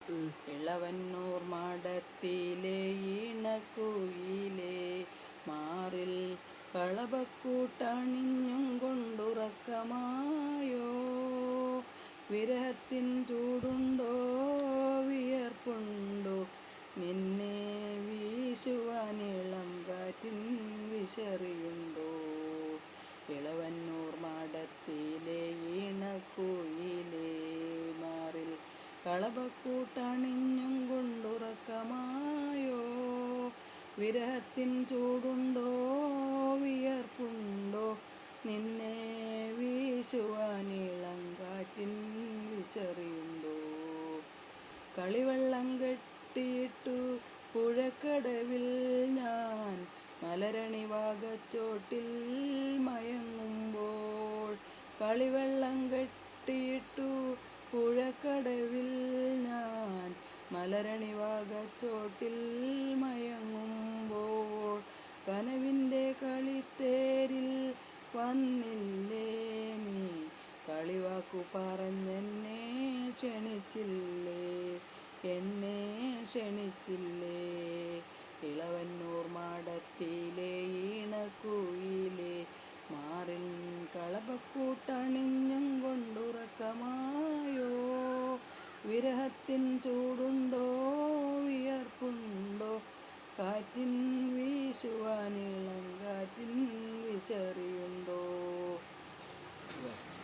ഇളവന്നൂർ മാടത്തിലെ ഈണക്കുയിലേ, മാറിൽ കളഭക്കൂട്ടണിഞ്ഞും കൊണ്ടുറക്കമായോ? വിരഹത്തിൻ ചൂടുണ്ടോ, വിയർപ്പുണ്ടോ, നിന്നെ വീശുവാനിളം കാറ്റിൻ വിശറിയുണ്ടോ? ഇളവന്നൂർ മാടത്തിലെ ഈണക്കുയിലേ, മാറിൽ കളഭക്കൂട്ടണിഞ്ഞും കൊണ്ടുറക്കമായോ? വിരഹത്തിൻ ചൂടുണ്ടോ, വിയർപ്പുണ്ടോ, നിന്നെ വീശുവാനിളം കാറ്റിൻ വിശറിയുണ്ടോ? കളിവെള്ളം കെട്ടിയിട്ടു പുഴക്കടവിൽ ഞാൻ മലരണി വാകച്ചോട്ടിൽ മയങ്ങുമ്പോൾ, കളിവെള്ളം കെട്ടിയിട്ടു പുഴക്കടവിൽ ഞാൻ മലരണി വാകച്ചോട്ടിൽ മയങ്ങുമ്പോൾ, കനവിൻ്റെ കളിത്തേരിൽ വന്നില്ലേ നീ? കളിവാക്കു പറഞ്ഞെന്നെ ക്ഷണിച്ചില്ലേ, എന്നെ ക്ഷണിച്ചില്ലേ? ഇളവന്നൂർ മാടത്തിലെ ഈണക്കുയിലേ, മാറിൽ കളഭക്കൂട്ടണിഞ്ഞും കൊണ്ടുറക്കമായോ? വിരഹത്തിൻ ചൂടുണ്ടോ, വിയർപ്പുണ്ടോ, കാറ്റിൻ വീശുവാനിളം കാറ്റിൻ വിശറിയുണ്ടോ?